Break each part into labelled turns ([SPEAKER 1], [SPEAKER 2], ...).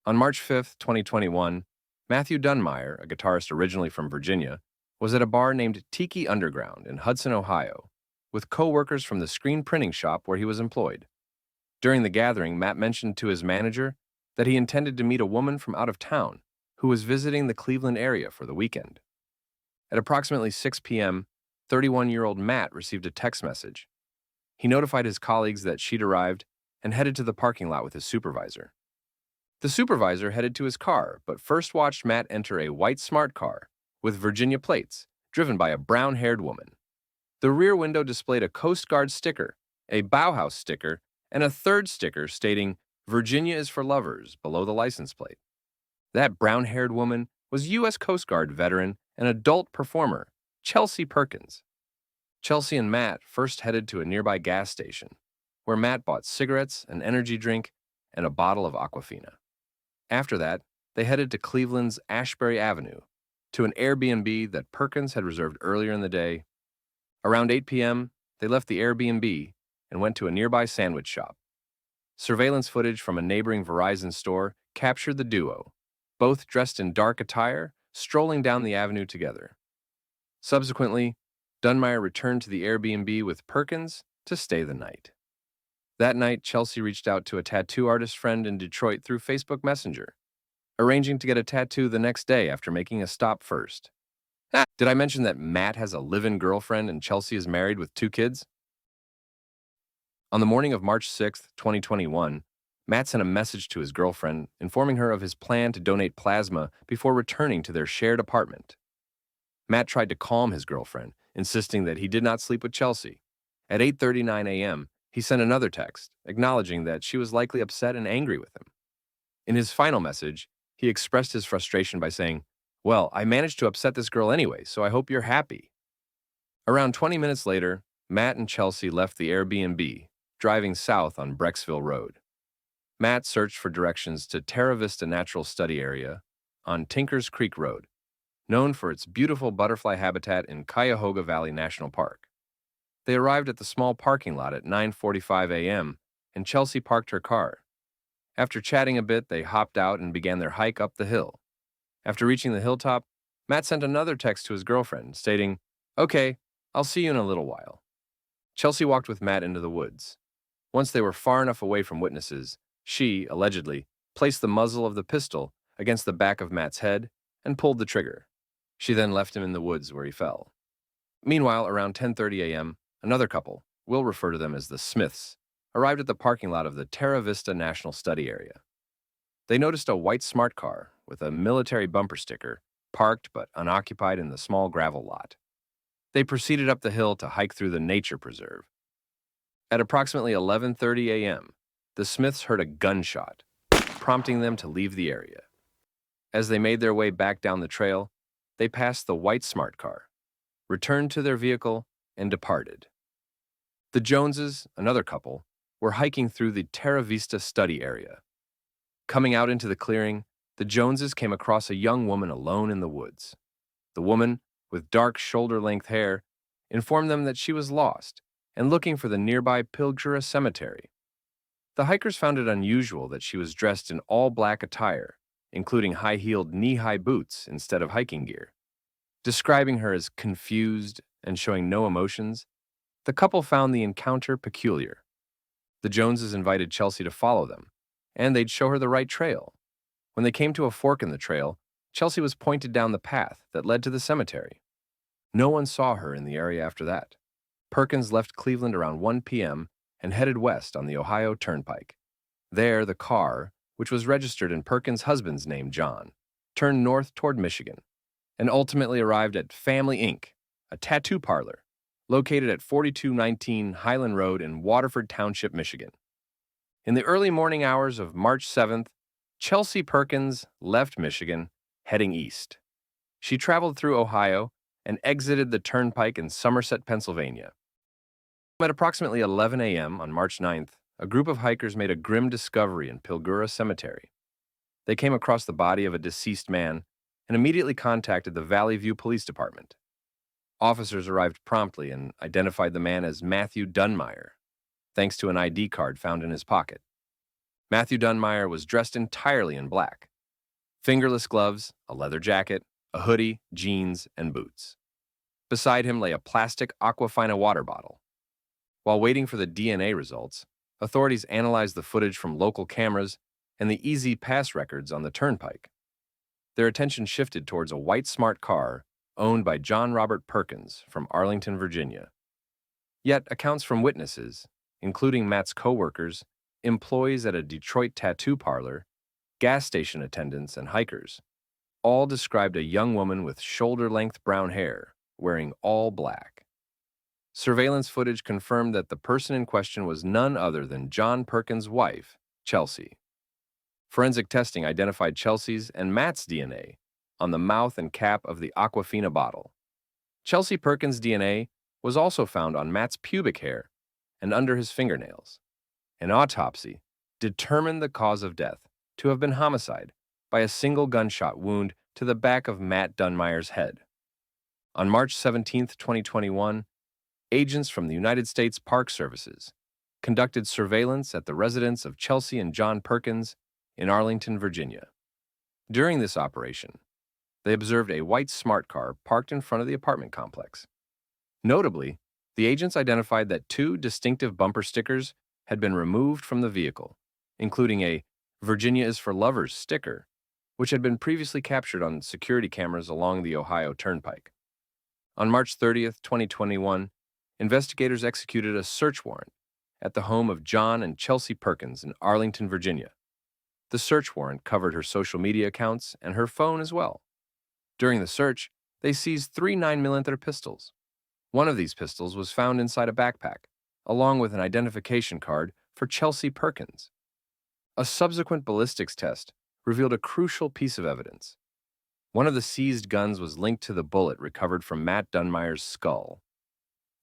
[SPEAKER 1] On March 5th, 2021, Matthew Dunmire, a guitarist originally from Virginia, was at a bar named Tiki Underground in Hudson, Ohio, with coworkers from the screen printing shop where he was employed. During the gathering, Matt mentioned to his manager that he intended to meet a woman from out of town who was visiting the Cleveland area for the weekend. At approximately 6 p.m., 31-year-old Matt received a text message. He notified his colleagues that she'd arrived and headed to the parking lot with his supervisor. The supervisor headed to his car, but first watched Matt enter a white smart car with Virginia plates, driven by a brown-haired woman. The rear window displayed a Coast Guard sticker, a Bauhaus sticker, and a third sticker stating, "Virginia is for lovers," below the license plate. That brown-haired woman was U.S. Coast Guard veteran and adult performer, Chelsea Perkins. Chelsea and Matt first headed to a nearby gas station, where Matt bought cigarettes, an energy drink, and a bottle of Aquafina. After that, they headed to Cleveland's Ashbury Avenue, to an Airbnb that Perkins had reserved earlier in the day. Around 8 p.m., they left the Airbnb and went to a nearby sandwich shop. Surveillance footage from a neighboring Verizon store captured the duo, both dressed in dark attire, strolling down the avenue together. Subsequently, Dunmire returned to the Airbnb with Perkins to stay the night. That night, Chelsea reached out to a tattoo artist friend in Detroit through Facebook Messenger, arranging to get a tattoo the next day after making a stop first. Did I mention that Matt has a live-in girlfriend and Chelsea is married with 2 kids? On the morning of March 6th, 2021, Matt sent a message to his girlfriend informing her of his plan to donate plasma before returning to their shared apartment. Matt tried to calm his girlfriend, insisting that he did not sleep with Chelsea. At 8:39 a.m., he sent another text, acknowledging that she was likely upset and angry with him. In his final message, he expressed his frustration by saying, "Well, I managed to upset this girl anyway, so I hope you're happy." Around 20 minutes later, Matt and Chelsea left the Airbnb, driving south on Brecksville Road. Matt searched for directions to Terra Vista Natural Study Area on Tinkers Creek Road, known for its beautiful butterfly habitat in Cuyahoga Valley National Park. They arrived at the small parking lot at 9:45 a.m., and Chelsea parked her car. After chatting a bit, they hopped out and began their hike up the hill. After reaching the hilltop, Matt sent another text to his girlfriend, stating, "Okay, I'll see you in a little while." Chelsea walked with Matt into the woods. Once they were far enough away from witnesses, she, allegedly, placed the muzzle of the pistol against the back of Matt's head and pulled the trigger. She then left him in the woods where he fell. Meanwhile, around 10:30 a.m., another couple, we'll refer to them as the Smiths, arrived at the parking lot of the Terra Vista National Study Area. They noticed a white smart car with a military bumper sticker parked but unoccupied in the small gravel lot. They proceeded up the hill to hike through the nature preserve. At approximately 11:30 a.m., the Smiths heard a gunshot, prompting them to leave the area. As they made their way back down the trail, they passed the white smart car, returned to their vehicle, and departed. The Joneses, another couple, were hiking through the Terra Vista study area. Coming out into the clearing, the Joneses came across a young woman alone in the woods. The woman, with dark shoulder-length hair, informed them that she was lost and looking for the nearby Pilgura Cemetery. The hikers found it unusual that she was dressed in all-black attire, including high-heeled knee-high boots instead of hiking gear. Describing her as confused and showing no emotions, the couple found the encounter peculiar. The Joneses invited Chelsea to follow them, and they'd show her the right trail. When they came to a fork in the trail, Chelsea was pointed down the path that led to the cemetery. No one saw her in the area after that. Perkins left Cleveland around 1 p.m. and headed west on the Ohio Turnpike. There, the car, which was registered in Perkins' husband's name, John, turned north toward Michigan, and ultimately arrived at Family Inc., a tattoo parlor, located at 4219 Highland Road in Waterford Township, Michigan. In the early morning hours of March 7th, Chelsea Perkins left Michigan, heading east. She traveled through Ohio and exited the turnpike in Somerset, Pennsylvania. At approximately 11 a.m. on March 9th, a group of hikers made a grim discovery in Pilgura Cemetery. They came across the body of a deceased man and immediately contacted the Valley View Police Department. Officers arrived promptly and identified the man as Matthew Dunmire, thanks to an ID card found in his pocket. Matthew Dunmire was dressed entirely in black. Fingerless gloves, a leather jacket, a hoodie, jeans, and boots. Beside him lay a plastic Aquafina water bottle. While waiting for the DNA results, authorities analyzed the footage from local cameras and the easy pass records on the turnpike. Their attention shifted towards a white smart car owned by John Robert Perkins from Arlington, Virginia. Yet accounts from witnesses, including Matt's coworkers, employees at a Detroit tattoo parlor, gas station attendants, and hikers, all described a young woman with shoulder-length brown hair, wearing all black. Surveillance footage confirmed that the person in question was none other than John Perkins' wife, Chelsea. Forensic testing identified Chelsea's and Matt's DNA on the mouth and cap of the Aquafina bottle. Chelsea Perkins' DNA was also found on Matt's pubic hair and under his fingernails. An autopsy determined the cause of death to have been homicide by a single gunshot wound to the back of Matt Dunmire's head. On March 17, 2021, agents from the United States Park Services conducted surveillance at the residence of Chelsea and John Perkins in Arlington, Virginia. During this operation, they observed a white smart car parked in front of the apartment complex. Notably, the agents identified that two distinctive bumper stickers had been removed from the vehicle, including a "Virginia is for Lovers" sticker, which had been previously captured on security cameras along the Ohio Turnpike. On March 30, 2021, investigators executed a search warrant at the home of John and Chelsea Perkins in Arlington, Virginia. The search warrant covered her social media accounts and her phone as well. During the search, they seized 3 9mm pistols. One of these pistols was found inside a backpack, along with an identification card for Chelsea Perkins. A subsequent ballistics test revealed a crucial piece of evidence. One of the seized guns was linked to the bullet recovered from Matt Dunmire's skull.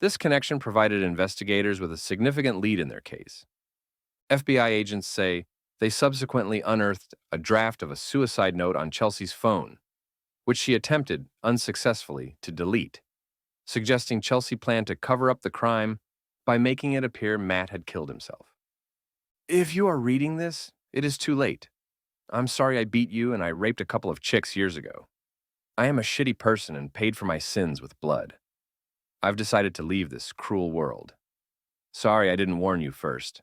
[SPEAKER 1] This connection provided investigators with a significant lead in their case. FBI agents say they subsequently unearthed a draft of a suicide note on Chelsea's phone, which she attempted, unsuccessfully, to delete, suggesting Chelsea planned to cover up the crime by making it appear Matt had killed himself. If you are reading this, it is too late. I'm sorry I beat you and I raped a couple of chicks years ago. I am a shitty person and paid for my sins with blood. I've decided to leave this cruel world. Sorry I didn't warn you first.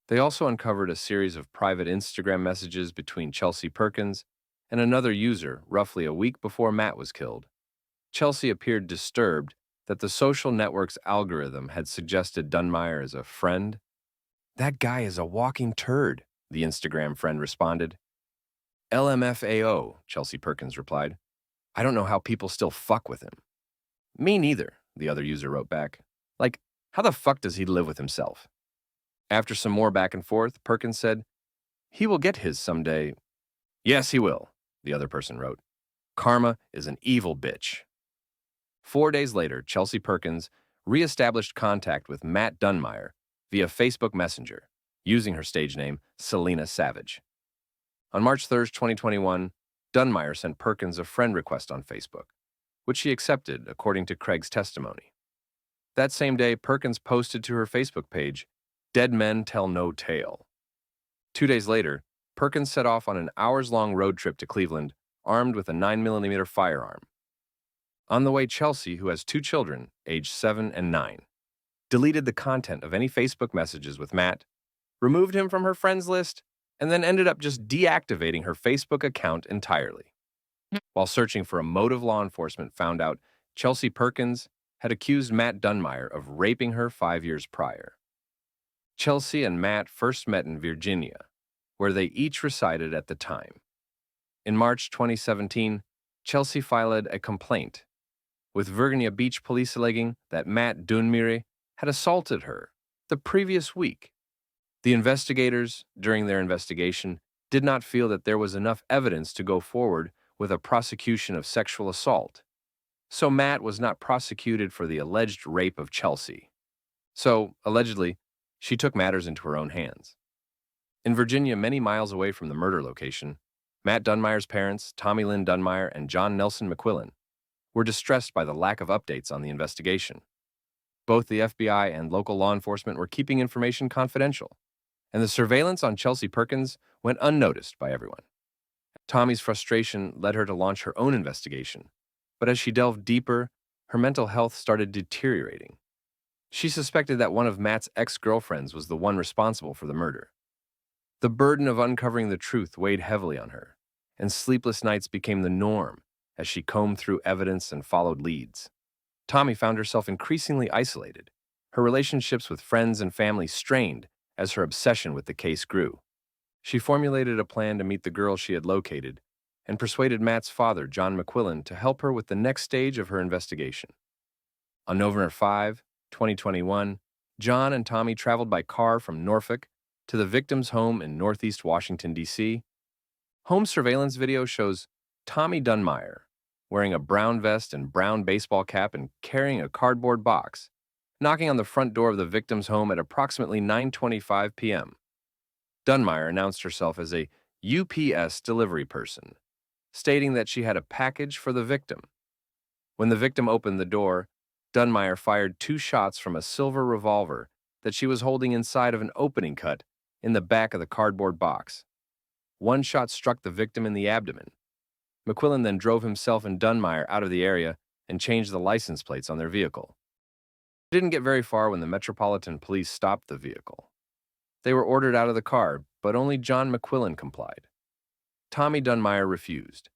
[SPEAKER 1] They also uncovered a series of private Instagram messages between Chelsea Perkins and another user roughly a week before Matt was killed. Chelsea appeared disturbed that the social network's algorithm had suggested Dunmire as a friend. "That guy is a walking turd," the Instagram friend responded. "LMFAO," Chelsea Perkins replied. "I don't know how people still fuck with him." "Me neither," the other user wrote back. "Like, how the fuck does he live with himself?" After some more back and forth, Perkins said, "He will get his someday." "Yes, he will," the other person wrote. "Karma is an evil bitch." 4 days later, Chelsea Perkins re-established contact with Matt Dunmire via Facebook Messenger, using her stage name, Selena Savage. On March 3rd, 2021, Dunmire sent Perkins a friend request on Facebook, which she accepted according to Craig's testimony. That same day, Perkins posted to her Facebook page, "Dead men tell no tale." 2 days later, Perkins set off on an hours-long road trip to Cleveland, armed with a 9mm firearm. On the way, Chelsea, who has 2 children, aged 7 and 9, deleted the content of any Facebook messages with Matt, removed him from her friends list, and then ended up just deactivating her Facebook account entirely. While searching for a motive, law enforcement found out Chelsea Perkins had accused Matt Dunmire of raping her 5 years prior. Chelsea and Matt first met in Virginia, where they each resided at the time. In March 2017, Chelsea filed a complaint with Virginia Beach police alleging that Matt Dunmire had assaulted her the previous week. The investigators, during their investigation, did not feel that there was enough evidence to go forward with a prosecution of sexual assault, so Matt was not prosecuted for the alleged rape of Chelsea. So, allegedly, she took matters into her own hands. In Virginia, many miles away from the murder location, Matt Dunmire's parents, Tommy Lynn Dunmire and John Nelson McQuillan, were distressed by the lack of updates on the investigation. Both the FBI and local law enforcement were keeping information confidential, and the surveillance on Chelsea Perkins went unnoticed by everyone. Tommy's frustration led her to launch her own investigation, but as she delved deeper, her mental health started deteriorating. She suspected that one of Matt's ex-girlfriends was the one responsible for the murder. The burden of uncovering the truth weighed heavily on her, and sleepless nights became the norm as she combed through evidence and followed leads. Tommy found herself increasingly isolated, her relationships with friends and family strained as her obsession with the case grew. She formulated a plan to meet the girl she had located and persuaded Matt's father, John McQuillan, to help her with the next stage of her investigation. On November 5, 2021, John and Tommy traveled by car from Norfolk to the victim's home in northeast Washington, D.C. Home surveillance video shows Tommy Dunmire wearing a brown vest and brown baseball cap and carrying a cardboard box, knocking on the front door of the victim's home at approximately 9:25 p.m. Dunmire announced herself as a UPS delivery person, stating that she had a package for the victim. When the victim opened the door, Dunmire fired 2 shots from a silver revolver that she was holding inside of an opening cut in the back of the cardboard box. One shot struck the victim in the abdomen. McQuillan then drove himself and Dunmire out of the area and changed the license plates on their vehicle. They didn't get very far when the Metropolitan Police stopped the vehicle. They were ordered out of the car, but only John McQuillan complied. Tommy Dunmire refused.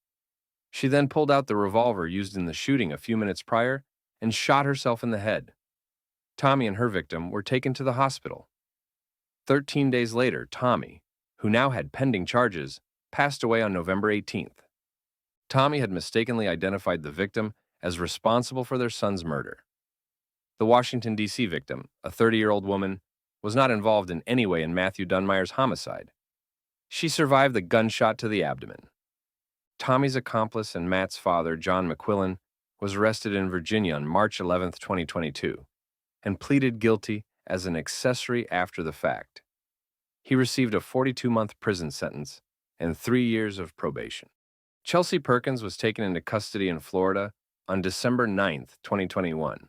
[SPEAKER 1] She then pulled out the revolver used in the shooting a few minutes prior and shot herself in the head. Tommy and her victim were taken to the hospital. 13 days later, Tommy, who now had pending charges, passed away on November 18th. Tommy had mistakenly identified the victim as responsible for their son's murder. The Washington, D.C. victim, a 30-year-old woman, was not involved in any way in Matthew Dunmire's homicide. She survived the gunshot to the abdomen. Tommy's accomplice and Matt's father, John McQuillan, was arrested in Virginia on March 11, 2022, and pleaded guilty as an accessory after the fact. He received a 42-month prison sentence and 3 years of probation. Chelsea Perkins was taken into custody in Florida on December 9, 2021,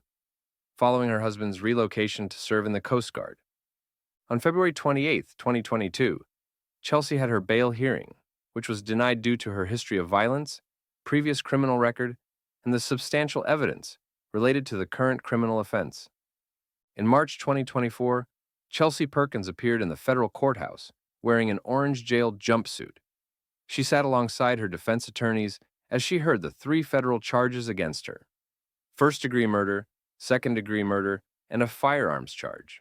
[SPEAKER 1] following her husband's relocation to serve in the Coast Guard. On February 28, 2022, Chelsea had her bail hearing, which was denied due to her history of violence, previous criminal record, and the substantial evidence related to the current criminal offense. In March 2024, Chelsea Perkins appeared in the federal courthouse wearing an orange jail jumpsuit. She sat alongside her defense attorneys as she heard the 3 federal charges against her: first-degree murder, second-degree murder, and a firearms charge.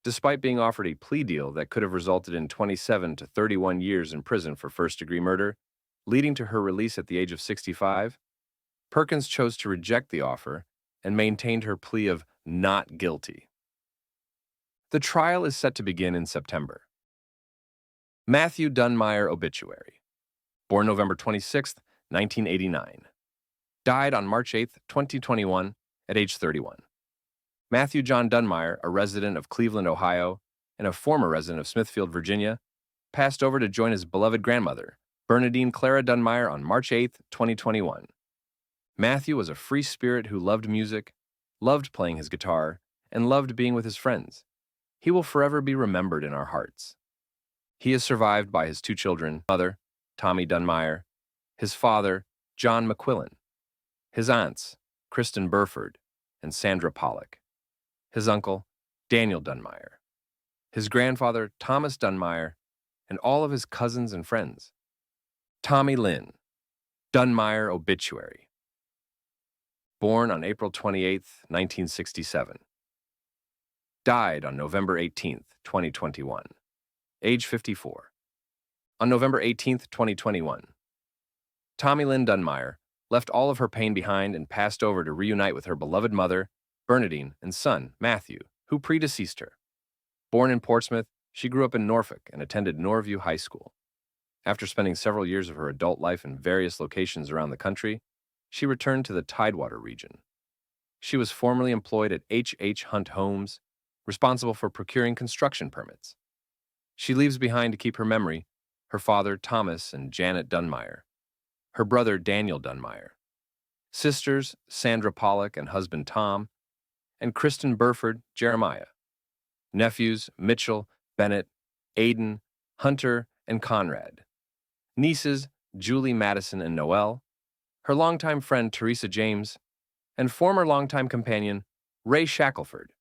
[SPEAKER 1] Despite being offered a plea deal that could have resulted in 27 to 31 years in prison for first-degree murder, leading to her release at the age of 65, Perkins chose to reject the offer and maintained her plea of not guilty. The trial is set to begin in September. Matthew Dunmire obituary. Born November 26, 1989. Died on March 8, 2021, at age 31. Matthew John Dunmire, a resident of Cleveland, Ohio, and a former resident of Smithfield, Virginia, passed over to join his beloved grandmother, Bernadine Clara Dunmire, on March 8, 2021. Matthew was a free spirit who loved music, loved playing his guitar, and loved being with his friends. He will forever be remembered in our hearts. He is survived by his 2 children, mother, Tommy Dunmire, his father, John McQuillan, his aunts, Kristen Burford and Sandra Pollock, his uncle, Daniel Dunmire, his grandfather, Thomas Dunmire, and all of his cousins and friends. Tommy Lynn, Dunmire obituary. Born on April 28, 1967. Died on November 18, 2021. Age 54. On November 18, 2021, Tommy Lynn Dunmire left all of her pain behind and passed over to reunite with her beloved mother, Bernadine, and son, Matthew, who predeceased her. Born in Portsmouth, she grew up in Norfolk and attended Norview High School. After spending several years of her adult life in various locations around the country, she returned to the Tidewater region. She was formerly employed at H. Hunt Homes, responsible for procuring construction permits. She leaves behind to keep her memory her father, Thomas and Janet Dunmire, her brother, Daniel Dunmire, sisters, Sandra Pollock and husband, Tom, and Kristen Burford, Jeremiah, nephews, Mitchell, Bennett, Aidan, Hunter, and Conrad. Nieces, Julie, Madison, and Noelle. Her longtime friend, Teresa James, and former longtime companion, Ray Shackelford.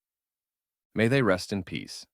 [SPEAKER 1] May they rest in peace.